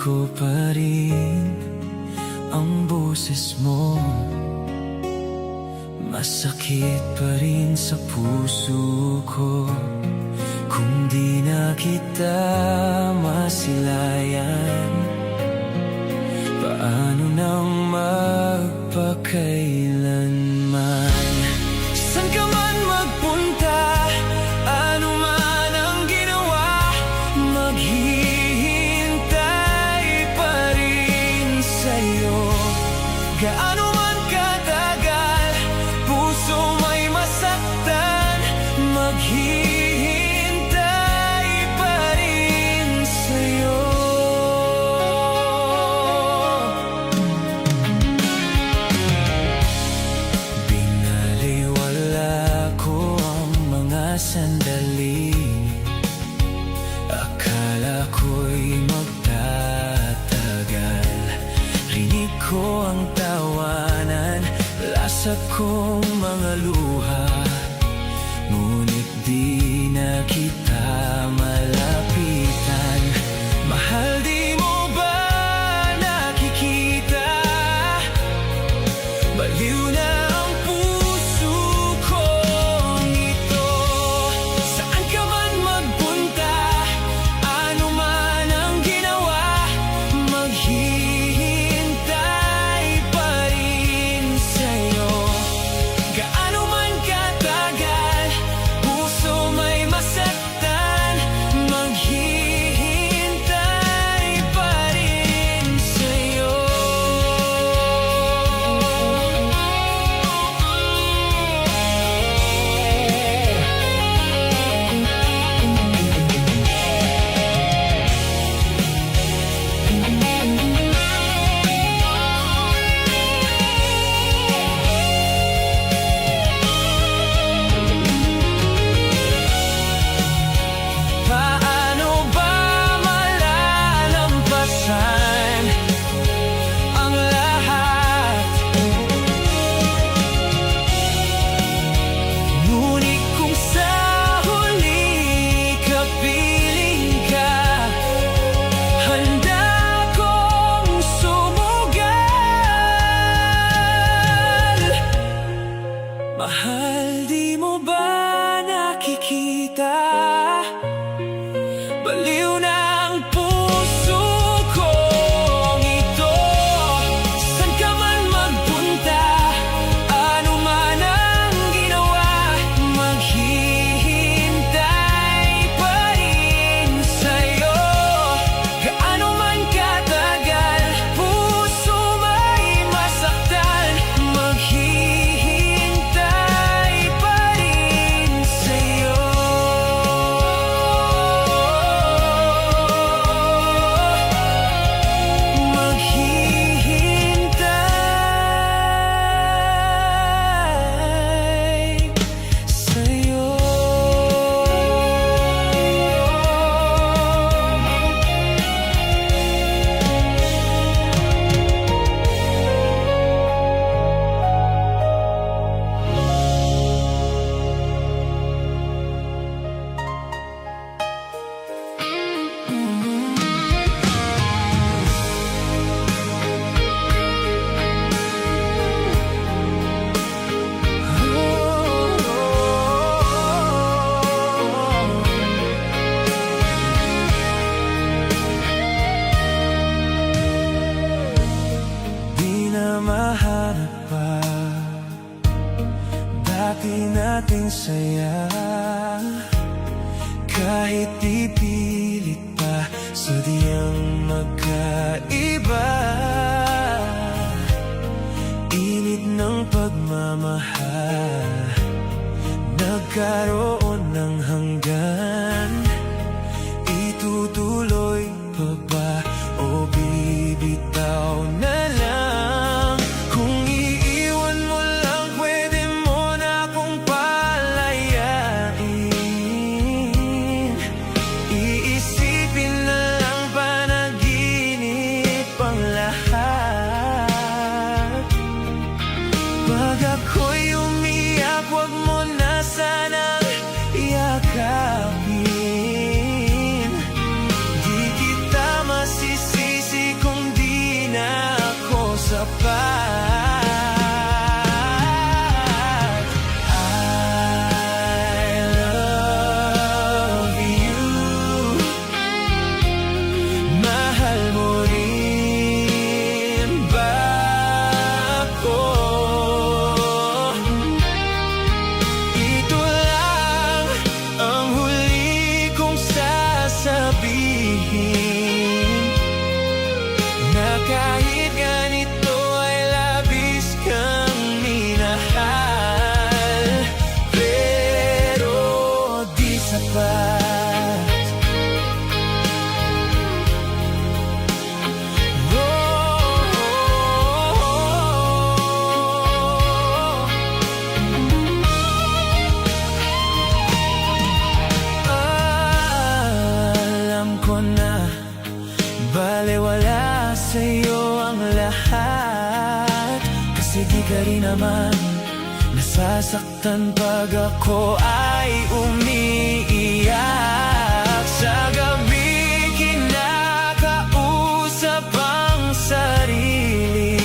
ko pa rin ang boses mo. Masakit pa rin sa puso ko kung di na kita masilayan. Paano nang magpakailanman? San ka man magpunta, ano man ang ginawa, maghihintay pa rin sa'yo. Gaano man katagal, puso may masaktan, maghihintay pa rin sa'yo. Binaliwala ko ang mga sandali, akala ko'y magtatagal. Rinig ko ang tawanan, lasa kong mga luha, ngunit di na kita malapitan. Mahal, di mo ba nakikita? Baliw na ang puso kong ito. Saan ka man magpunta, ano man ang ginawa, maghihintay pa rin sa'yo. Gaano man katagal, puso may masaktan, maghihintay pa rin sa'yo. Paano ba malalampasan ang lahat? Ngunit kung sa huli kapiling ka, handa kong sumugal. Mahal, di mo ba nakikita? Baliw na ang puso kong ito. San ka man magpunta, ano man ang ginawa, maghihintay pa rin sa'yo. Gaano man katagal, puso may masaktan, maghihintay pa rin sa'yo. Maghihintay sa'yo. Di na mahanap pa dati nating saya, kahit ipilit pa, sadyang magkaiba. Init ng pagmamahal, nagkaroon ng hanggan. Itutuloy pa ba o bibitaw na lang? Kung iiwan mo lang, pwede mo na akong palayain. Iisipin na lang panaginip ang lahat. Pag ako'y umiyak, wag mo na sanang ka rin naman nasasaktan pag ako ay umiiyak. Sa gabi kinakausap ang sarili,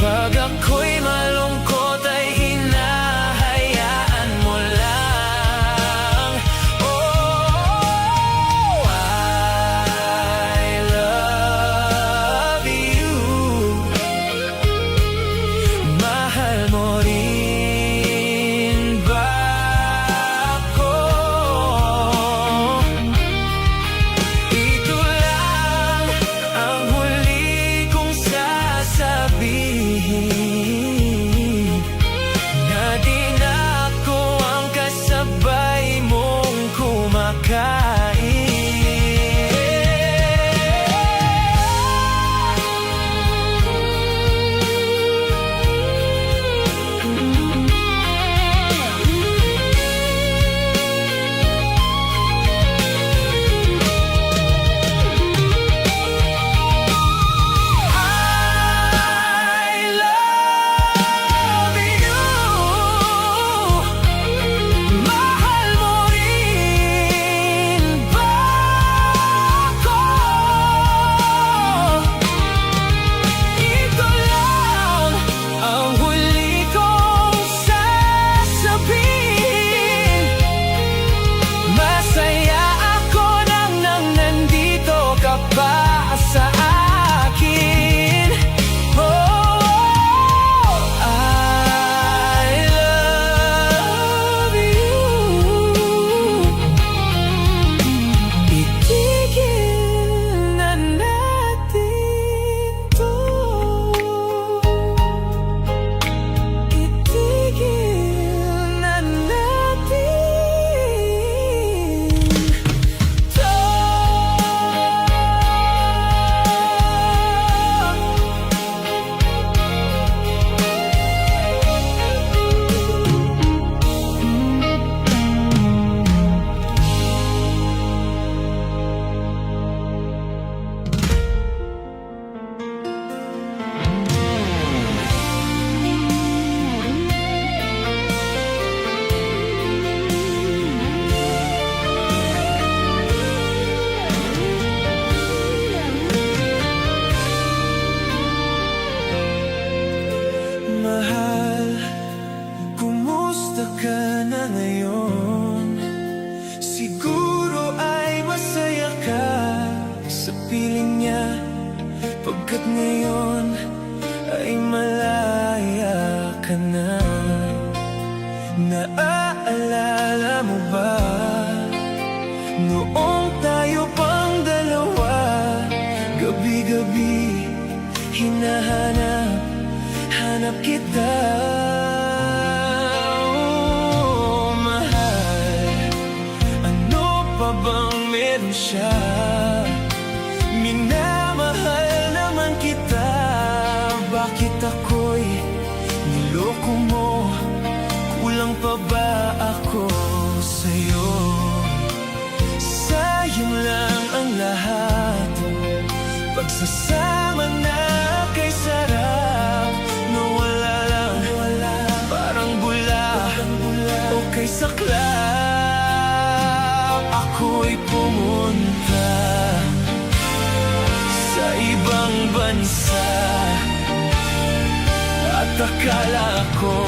pag ako'y malungkot ay hinahayaan mo lang. Oh, I love you. Mahal mo rin ba ako? Ito lang ang huli kong sasabihin, na di na ako ang kasabay mong kumakain. I love you. Mahal mo rin ba ako? Ito lang ang huli kong sasabihin, masaya ako nang nandito ka pa sa akin. Oh, I love you. Itigil na natin to. Itigil na natin to. Mahal, kumusta ka na ngayon? Siguro ay masaya ka sa piling niya, pagkat ngayon ay malaya ka na. Naaalala mo ba noong tayo pang dalawa, gabi-gabi hinahanap kita. Oh, mahal, ano pa bang meron siya? Minamahal naman kita, bakit ako'y niloko mo? Kulang pa ba ako sa'yo? Sayang lang ang lahat, pagsasama na kay sarap, nawala lang, parang bula o kay saklap. Ako'y pumunta sa ibang bansa at akala ko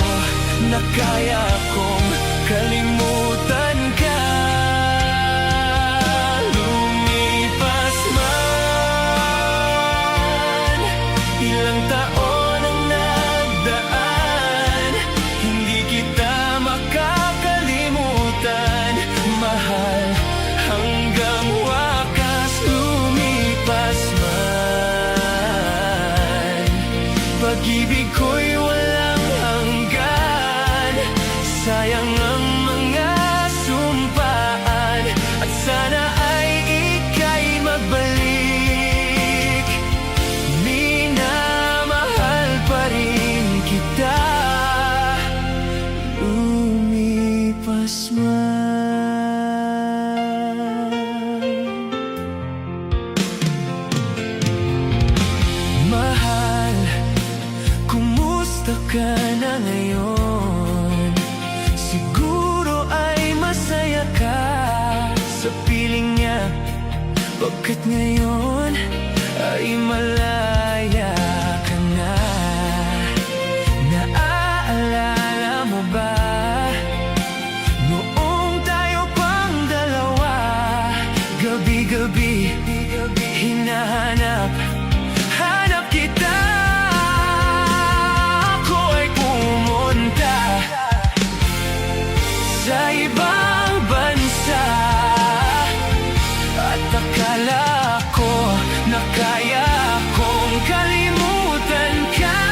na kaya kong kalimutan ka. Lumipas man ilang taon ang nagdaan, hindi kita makakalimutan, mahal, hanggang wakas. Lumipas man, pag-ibig ko'y walang hanggan, sayang ang mga Bakit ngayon ay malaya ka na? Naaalala mo ba noong tayo pang dalawa? Gabi-gabi hinahanap kita. Ako ay pumunta sa ibang bansa at akala ko na kaya kong kalimutan ka.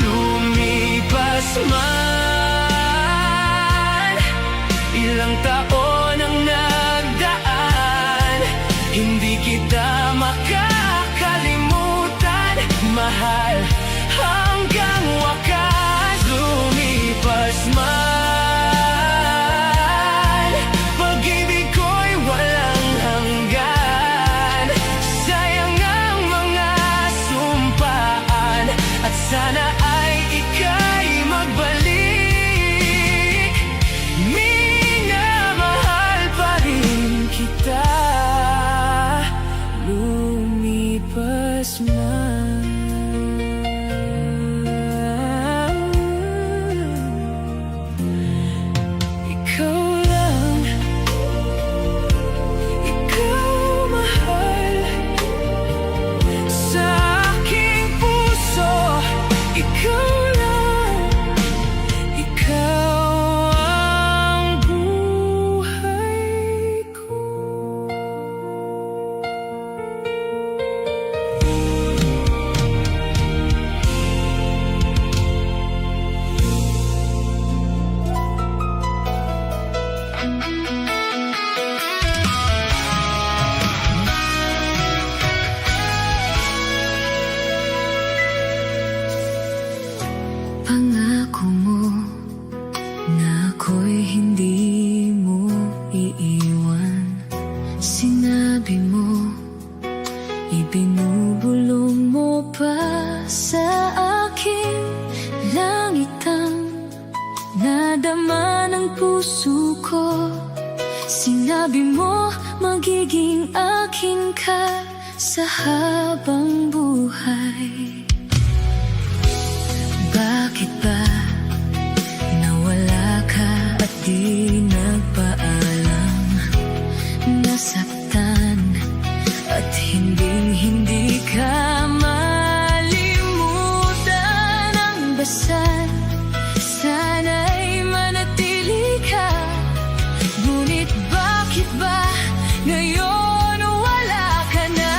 Lumipas man ilang taon ang nagdaan, hindi kita makakalimutan, mahal, hanggang wakas. Lumipas man pag-ibig ko'y walang hanggan. Sayang ang mga sumpaan at sana ay ika'y magbalik. Minamahal pa rin kita. Lumipas man. Ikaw lang, ikaw mahal sa aking puso. Ikaw lang, ikaw ang buhay ko. Pangako mo na ako'y hindi mo iiwan. Sinabi mo, ibinubulong mo pa sa aking langit ang nadama ng puso ko. Sinabi mo, magiging akin ka sa habang buhay. Bakit ba nawala ka at di nagpaalam? Nasaktan at hindi ka malimutan ang dasal. Sana'y manatili ka. Ngunit bakit ba ngayon wala ka na?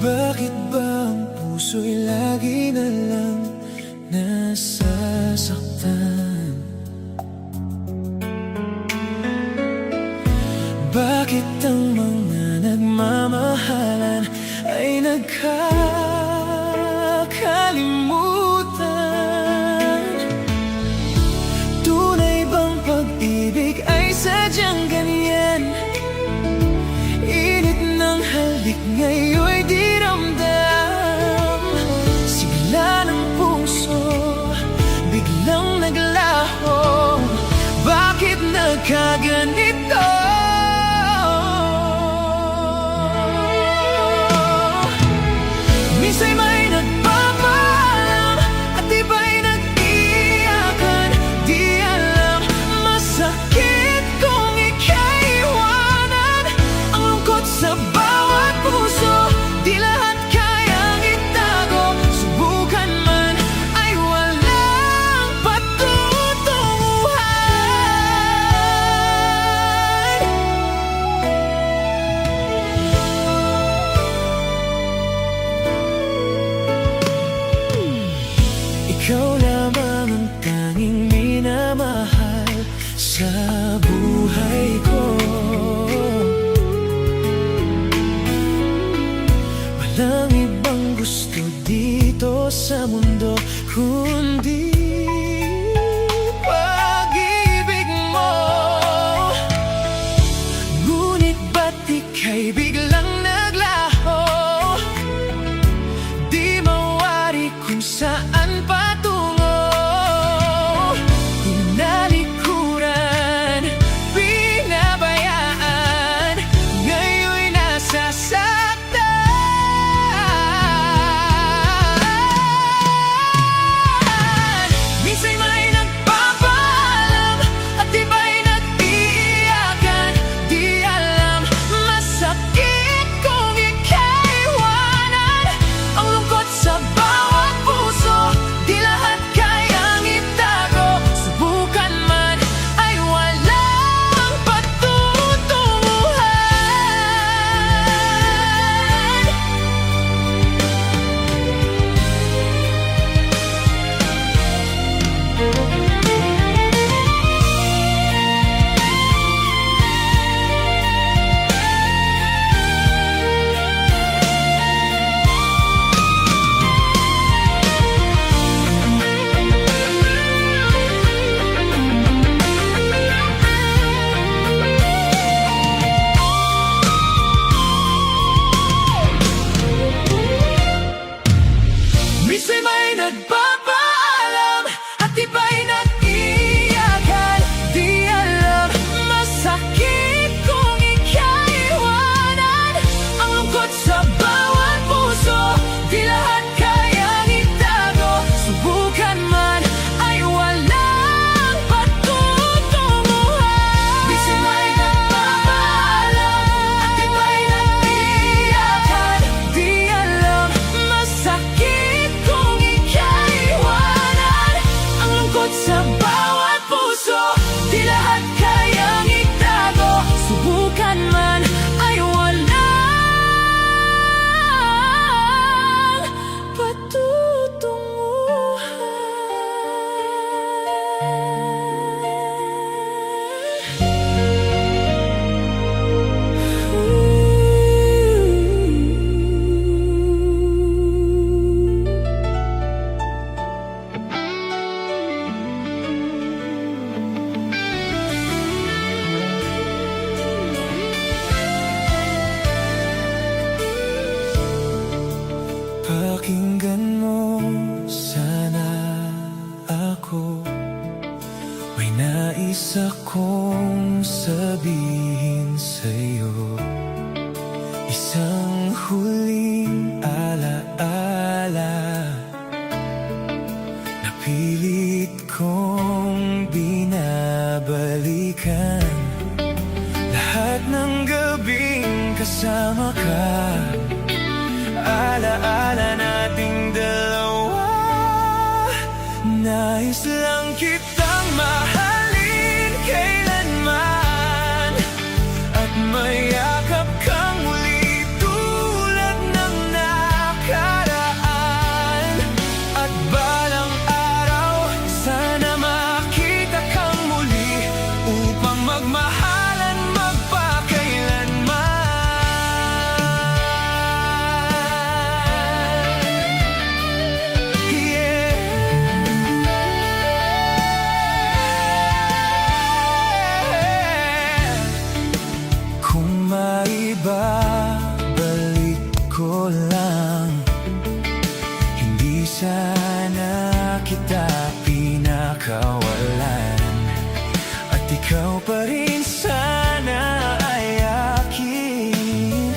Bakit ba ang puso'y lagi na lang nasasaktan? Bakit ang mga nagmamahalan ay nagkakalimutan? Tunay bang pag-ibig ay sadyang ganyan? Init ng halik ngayon'y di ramdam. Sigla ng puso, biglang naglaho. Bakit nagkaganito? Minsan may nagpapaalam at iba'y nag-iiyakan. Di alam, masakit kung ika'y iwanan. Ang lungkot sa bawat puso, di lahat kayang itago. Subukan man ay walang patutunguhan. Ikaw lamang ang tanging minamahal sa buhay ko. Walang ibang gusto dito sa mundo kundi pag-ibig mo. Ngunit ba't ika'y biglang naglaho? Di mawari kung saan patungo. Tinalikuran, pinabayaan, ngayon'y nasasaktan. Minsan may nagpapaalam at iba'y nag-iiyakan. Di alam, masakit kung ika'y iwanan. Ang lungkot sa bawat puso, di lahat kayang itago. Subukan man ay walang patutunguhan. Minsan may nagpapaalam at iba'y nag-iiyakan. Di alam, masakit kung ika'y iwanan. Ang lungkot sa bawat puso, di lahat kayang itago. Subukan man ay walang patutunguhan. Minsan may nagpapaalam at iba'y nag-iiyakan. Di alam, masakit kung ika'y iwanan. Ang lungkot sa bawat puso, di lahat kayang itago. Subukan man ay walang pakinggan mo sana ako. May nais akong sabihin sa'yo. Isang huling alaala na pilit kong binabalikan. Lahat ng gabing kasama ka, alaala nating dalawa. Nais lang kitang mahalin kailanman at mayakap kang muli tulad ng ibabalik ko lang, hindi sana kita pinakawalan, at ikaw pa rin sana ay akin,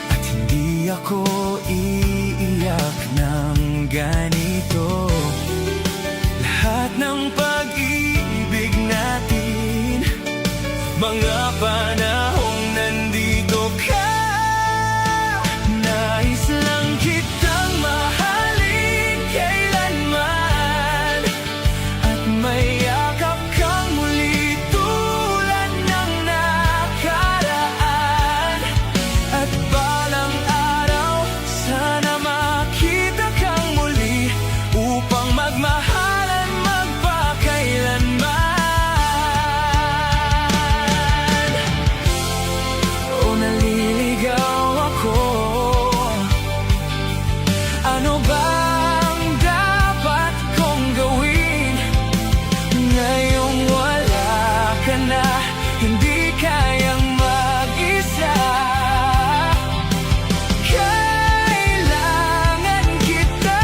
at hindi ako iiyak ng ganito. Lahat ng pag-ibig natin, mga panahong nandito ka, nais lang kitang mahalin kailanman, at may yakap kang muli tulad ng nakaraan. At balang araw, sana makita kang muli upang magmahalan magpakailanman. O naliligaw ako, ano bang dapat kong gawin ngayong wala ka na, hindi kayang mag-isa. Kailangan kita.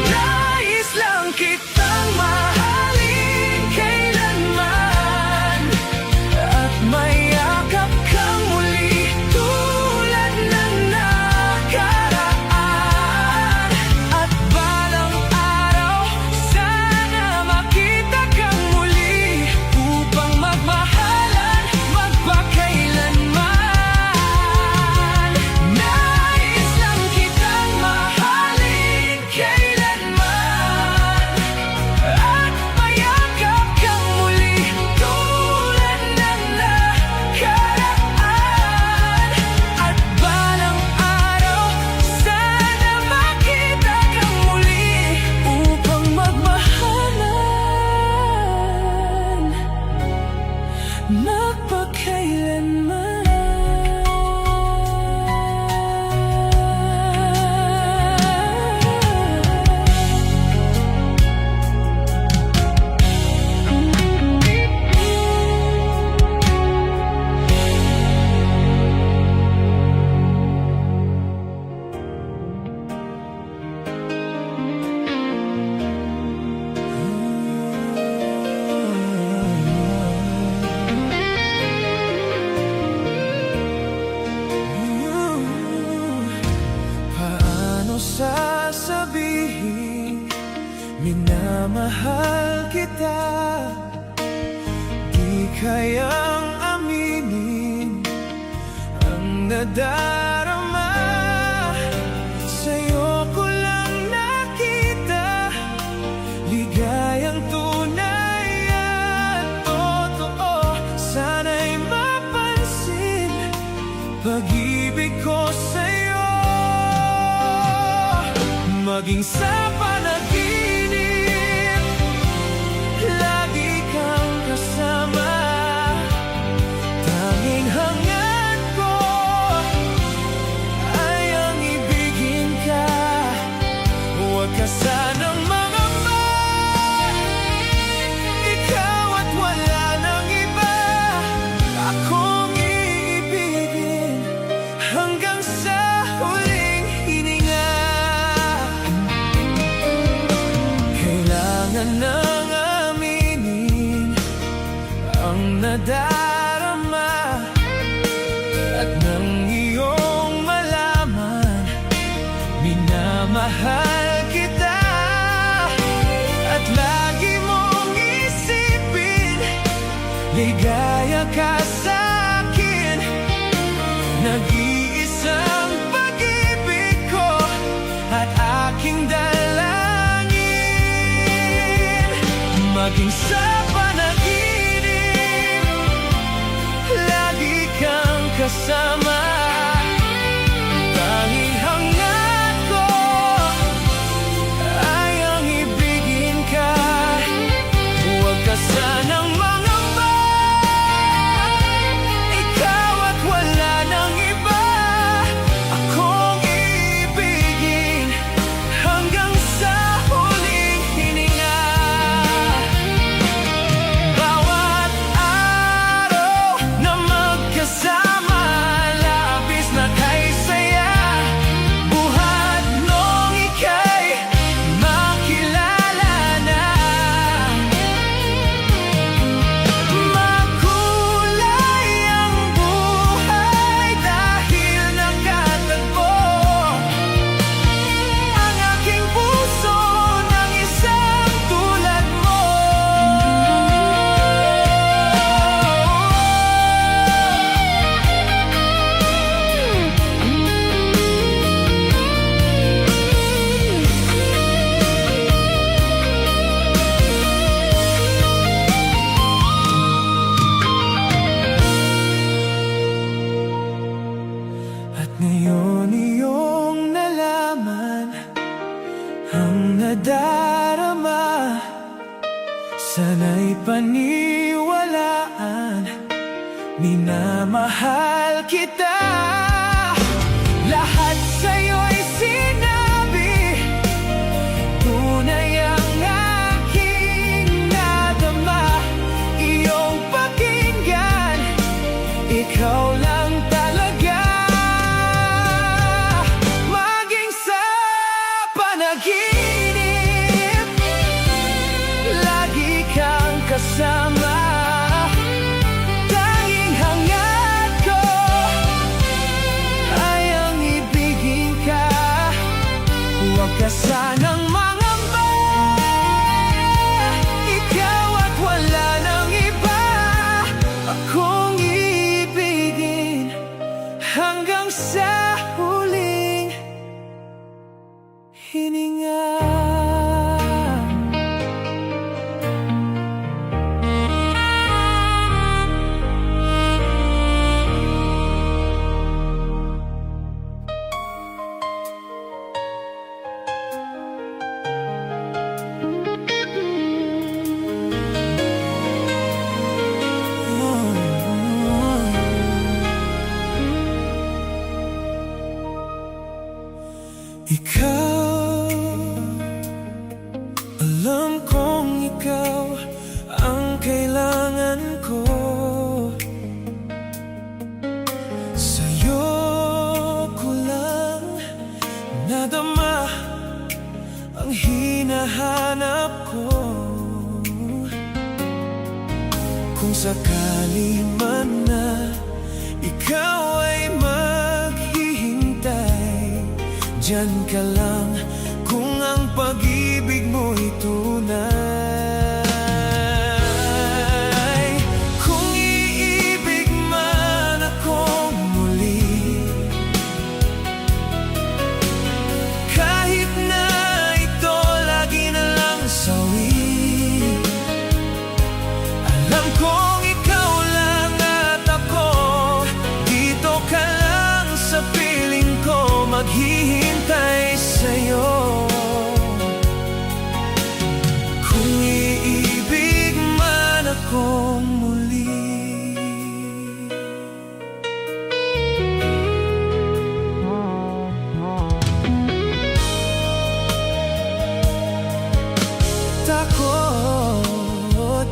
Nais lang kitang mahalin kailanman, at mayakap kang muli tulad ng nakaraan. At balang araw, sana makita kang muli upang magmahalan magpakailanman. Nais lang kitang mahalin kailanman, at mayakap kang muli tulad ng nakaraan. At balang araw, sana makita kang muli upang magmahalan magpakailanman. Paano sasabihin minamahal kita, di kayang aminin ang nadarama. Sa'yo ko lang nakita ligayang tunay at totoo. Sana'y mapansin pag-ibig ko sa'yo, maging sa panaginip, lagi kang kasama. Tanging hangad ko ay ang ibigin ka, huwag ka sanang mangamba. Ikaw at wala nang iba, akong iibigin hanggang sa huling hininga. Kailangan nang aminin ang nadarama, at nang iyong malaman minamahal kita, at lagi mong isipin ligaya ka sa'kin. Nag-iisang pag-ibig ko at aking dalangin, maging sa panaginip, lagi kang kasama. Tanging hangad nadarama. Sana'y paniwalaan, minamahal kita. Lahat sa'yo'y sinabi, tunay ang aking nadama. Iyong pakinggan, ikaw lang talaga. Maging sa panaginip, lagi kang kasama. Tanging hangad ko ay ang ibigin ka. Huwag ka sanang mangamba, ikaw at wala nang iba akong ibigin hanggang sa huling hininga. Ikaw, alam kong ikaw ang kailangan ko. Sa'yo ko lang nadama ang hinahanap ko. Kung sakali man na ikaw ay maghihintay, diyan ka lang kung ang pag-ibig mo'y tunay. Kung iibig man akong muli, kahit na ito lagi na lang sawi, alam kong ikaw lang at ako, dito ka lang sa piling ko, maghihintay sa'yo. Kung iibig man akong muli. Takot,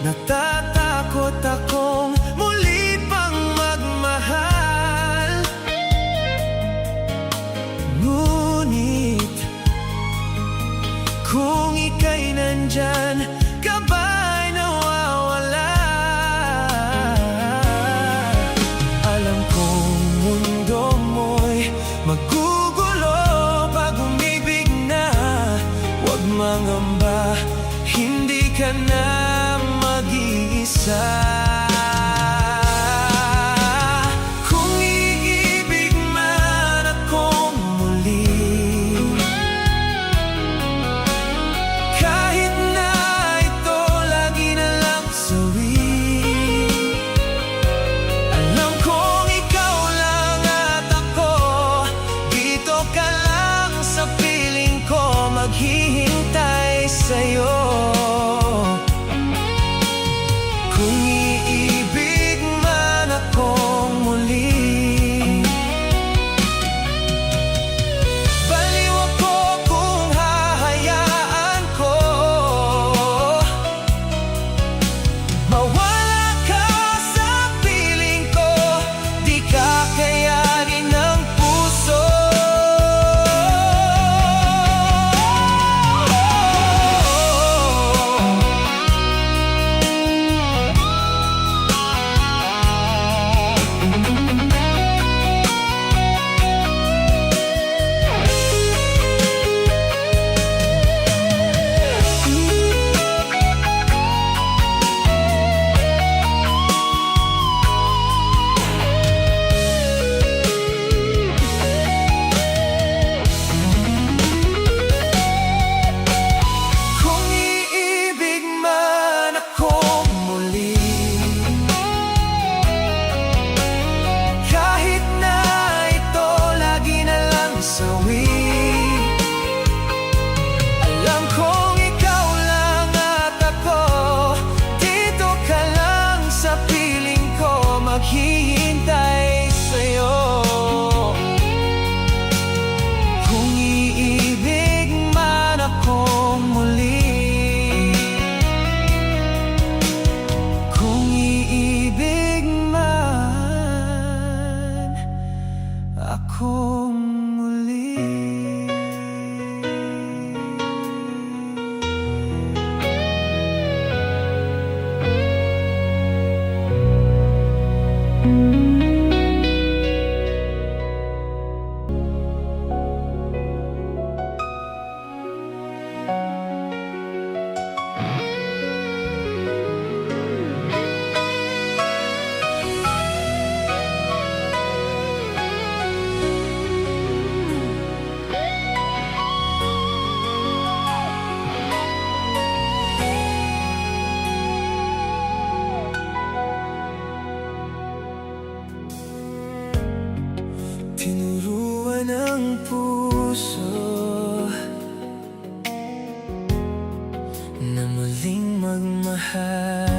natatakot akong muli pang magmahal. Ngunit kung ika'y nandyan, ka ba'y nawawala? Alam kong mundo mo'y magugulo pag umibig na. Huwag mangamba, hindi ka na mag-iisa. Kung iibig man akong muli, kahit na ito lagi na lang sawi, alam kong ikaw lang at ako, dito ka lang sa piling ko, maghihintay sa'yo. Kung iibig man akong muli, baliw ako kung hahayaan ko mawala ka sa piling ko. Di ka kayanin ng puso. muli. Tinuruan ng puso na muling magmahal,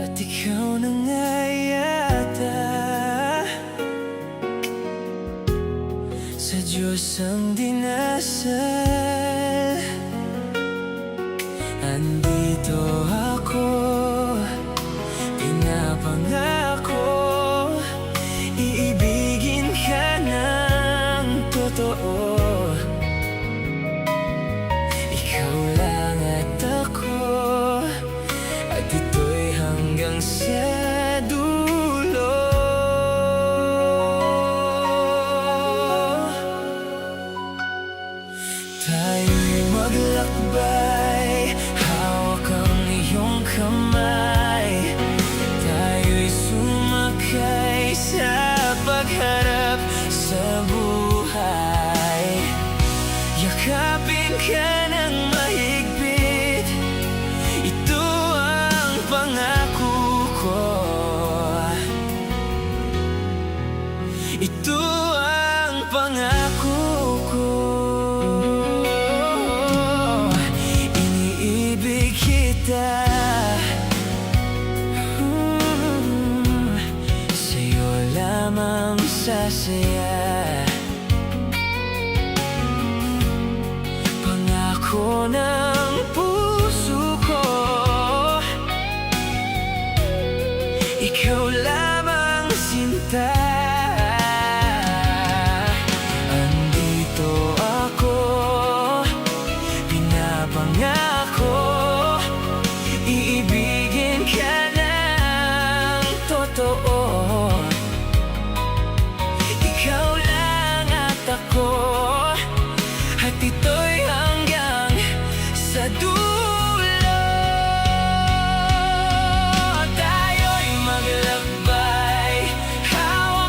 at ikaw na nga yata sa Diyos ang dinasal. Andito ako, pinapangako, iibigin ka ng totoo. Ikaw lang at ako, at ito'y hanggang sa dulo. Tayo'y maglakbay, hawak ang iyong kamay. Tayo'y sumakay sa pagharap sa buhay. Yakapin ka ng mahigpit, ito ang pangako ko. Ito ang pangako ko. Iniibig kita, sa'yo lamang sasaya. Pangako ng puso ko, ikaw lamang sinta. Andito ako, pinapangako, iibigin ka ng totoo. Ikaw lang at ako, at ito'y hanggang sa dulo. Tayo'y maglakbay, hawak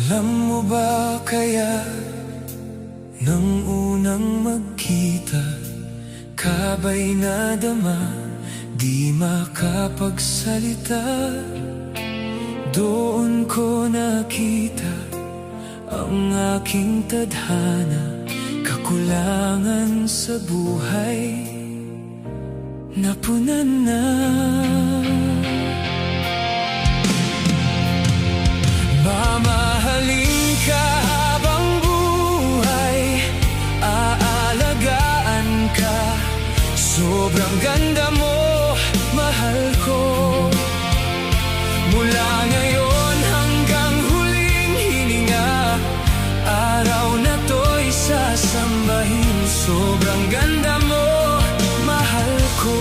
Alam mo ba kaya nang unang magkita, kabay nadama, di makapagsalita. Doon ko nakita ang aking tadhana, kakulangan sa buhay napunan na. Mamahalin ka habang buhay, aalagaan ka. Sobrang ganda mo, mahal ko. Mula ngayon hanggang huling hininga, araw na to'y sasambahin. Sobrang ganda mo, mahal ko.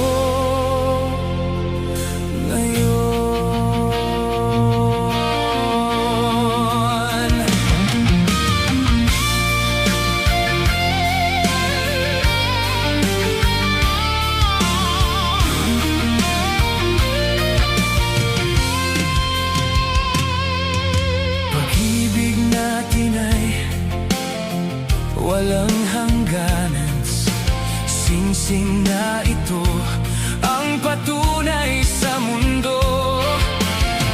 Walang hangganan, singsing na ito ang patunay sa mundo.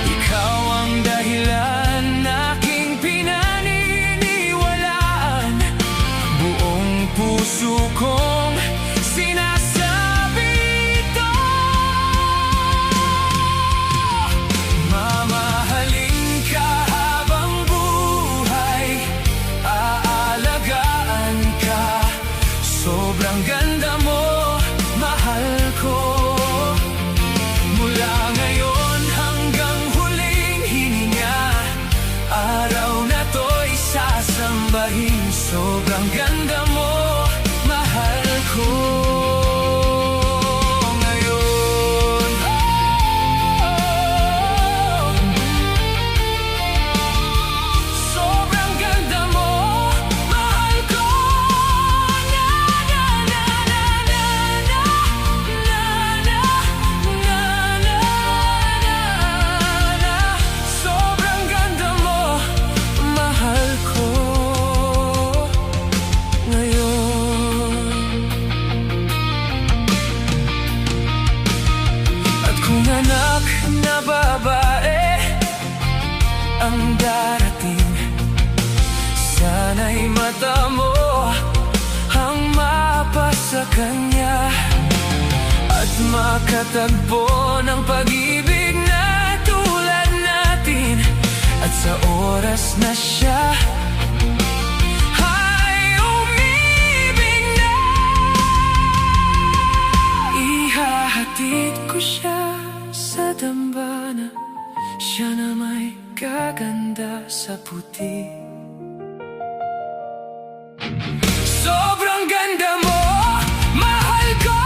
Ikaw ang dahilan aking pinaniniwalaan, buong puso kong sinasabi ito. Mamahalin ka habang buhay, aalagaan ka. Sobrang ganda mo, mahal ko. Mula ngayon hanggang huling hininga, araw na to'y sasambahin. Sobrang ganda mo, mahal ko. Ngayon, sobrang ganda mo, mahal ko. Sobrang ganda mo, mahal ko. Ngayon, at kung anak na babae ang darating, sana'y mata mo ang mapasa kanya, at makatagpo ng pag-ibig na tulad natin. At sa oras na siya ay umibig na, ihahatid ko siya sa dambana, siya na may gaganda sa puti. Sobrang ganda mo, mahal ko.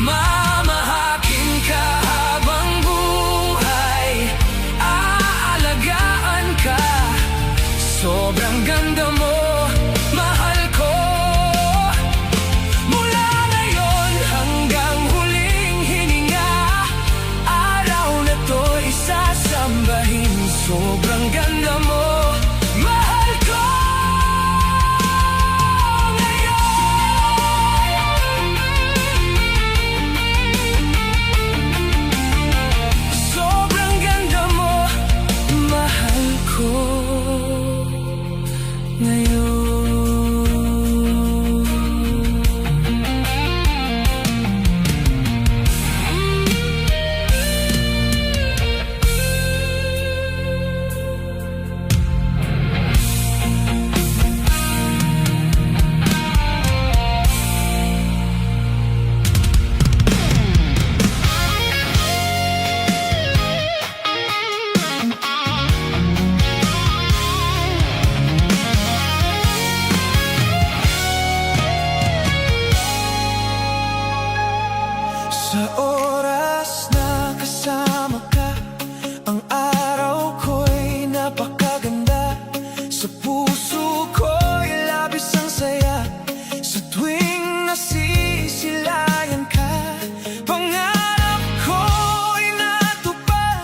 Mamahakin ka habang buhay, aalagaan ka. Sobrang ganda mo, mahal ko. Mula ngayon hanggang huling hininga, araw na to'y sasambahin. Sobrang ganda mo, mahal ko. Sobrang ganda mo, mahal ko. Ngayon, sa oras na kasama ka, ang araw ko'y napakaganda. Sa puso ko'y labis ang saya, sa tuwing nasisilayan ka. Pangarap ko'y natupad,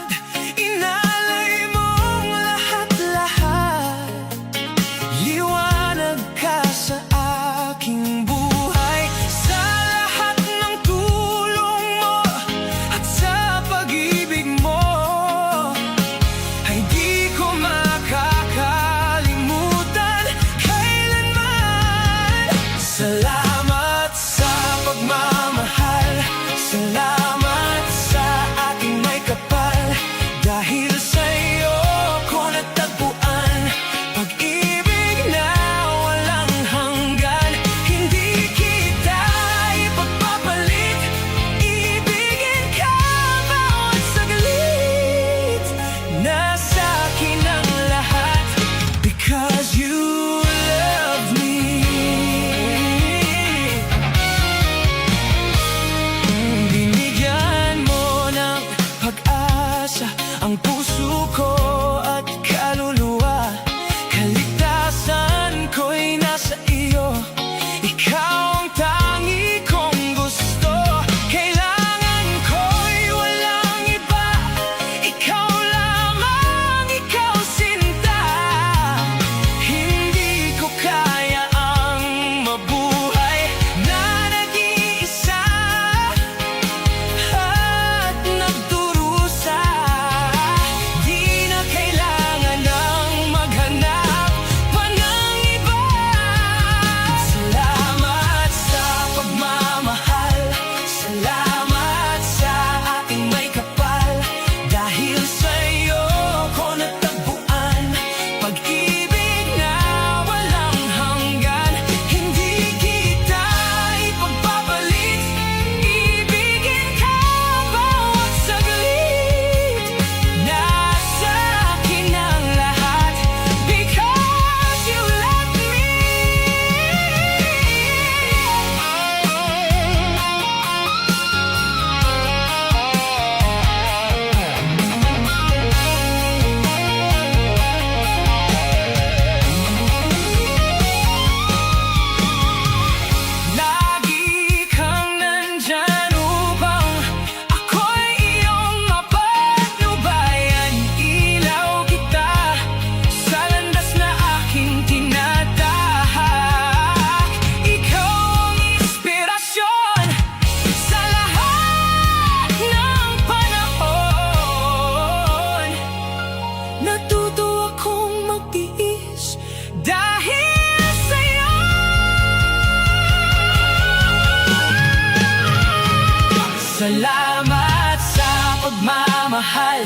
Salamat sa pagmamahal.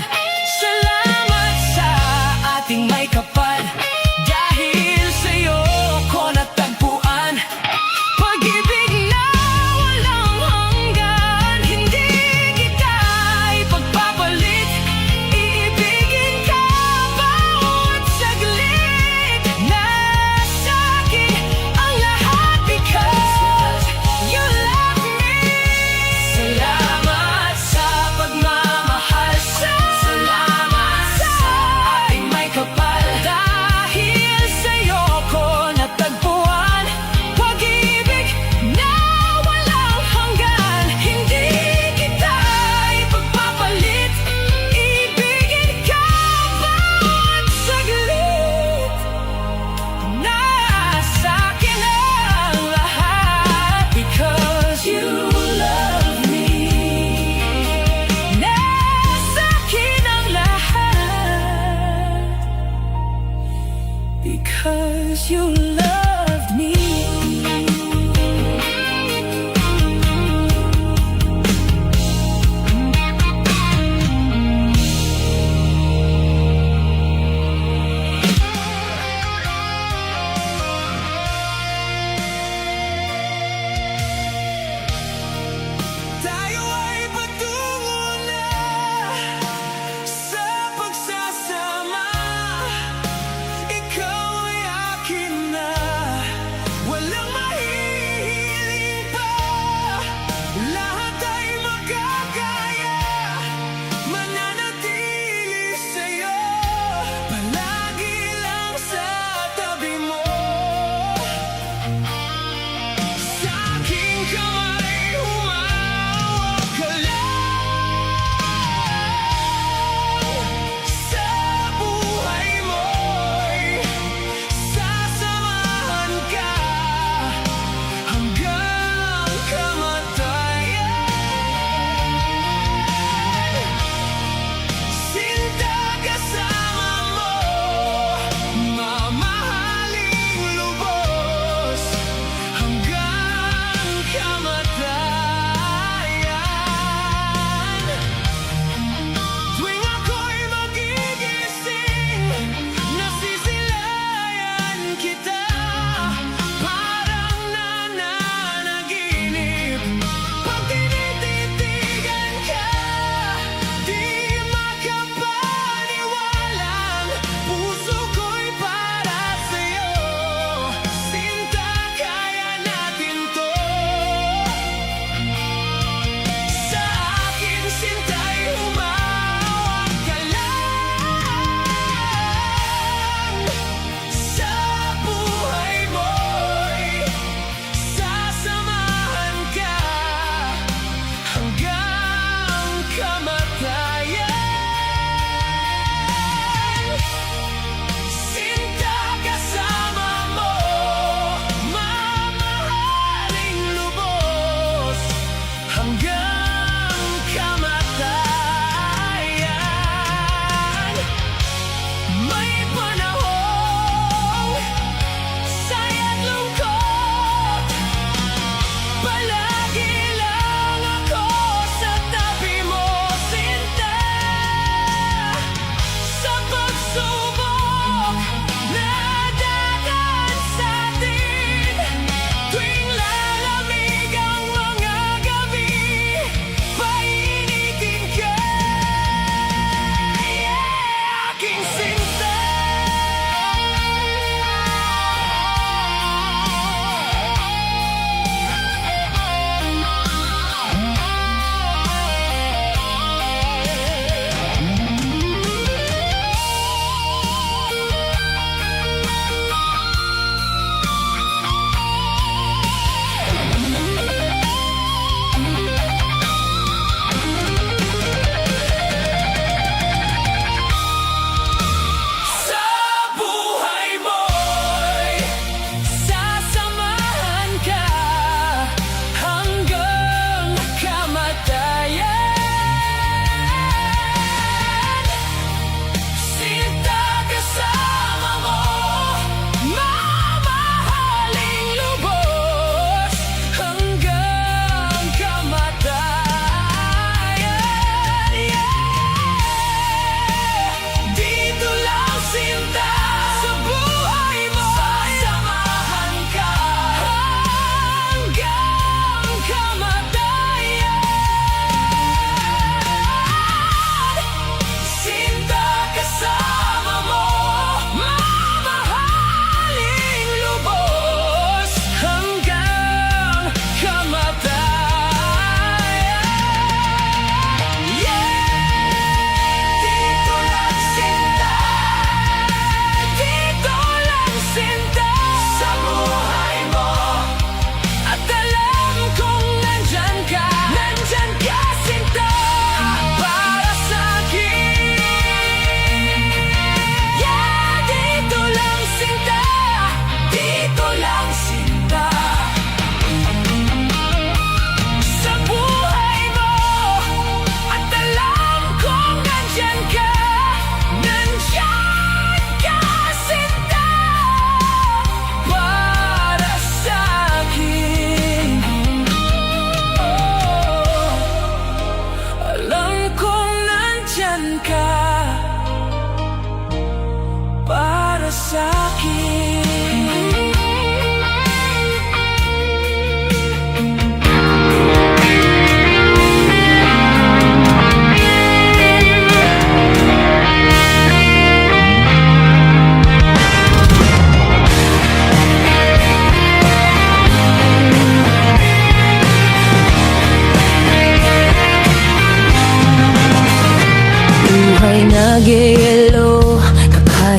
Salamat sa ating may kapal. Dahil sa'yo ko natagpuan pag-ibig na walang hanggan. Hindi kita ipagpapalit, iibigin ka bawat saglit. Nasa akin ang lahat because you love me. Salamat sa pagmamahal. Salamat sa ating may kapal. Dahil sa'yo ko natagpuan pag-ibig na walang hanggan. Hindi kita ipagpapalit, ibigin ka bawat saglit. Nasa akin ang lahat because you love me. Nasa akin ang lahat because you loved me. Tayo ay patungo na sa pagsasama. Ikaw ay akin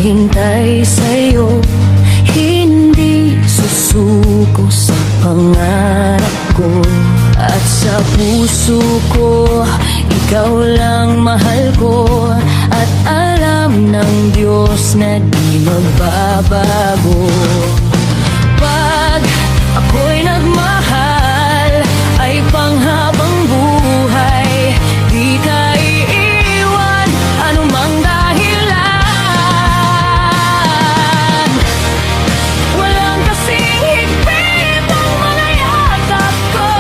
naghihintay sa'yo, hindi susuko sa pangarap ko. At sa puso ko, ikaw lang mahal ko. At alam ng Diyos na di magbabago. Pag ako'y nagmahal, ay panghabang buhay. Di ka iiwan, anumang dahilan. Walang kasing higpit ang mga yakap ko.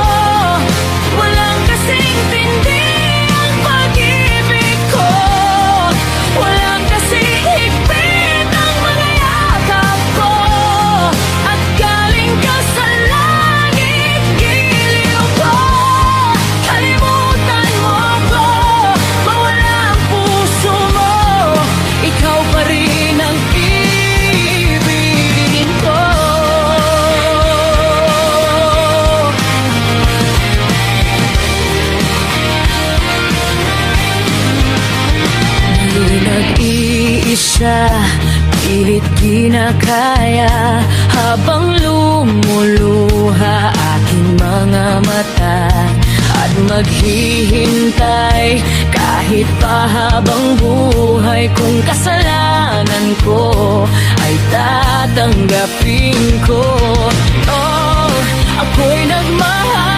Walang kasing tindi ang pag-ibig ko. Walang kasing higpit ang mga yakap ko. At galing ka sa langit, giliw ko. Kalimutan mo ko, mawala ang puso mo. Ikaw pa rin ang ibigin ko. Di nag-iisa, pilit kinakaya. Habang lumuluha aking mga mata. At maghihintay kahit pa habang buhay. Kung kasalanan ko ay tatanggapin ko. Oh, ako'y nagmahal.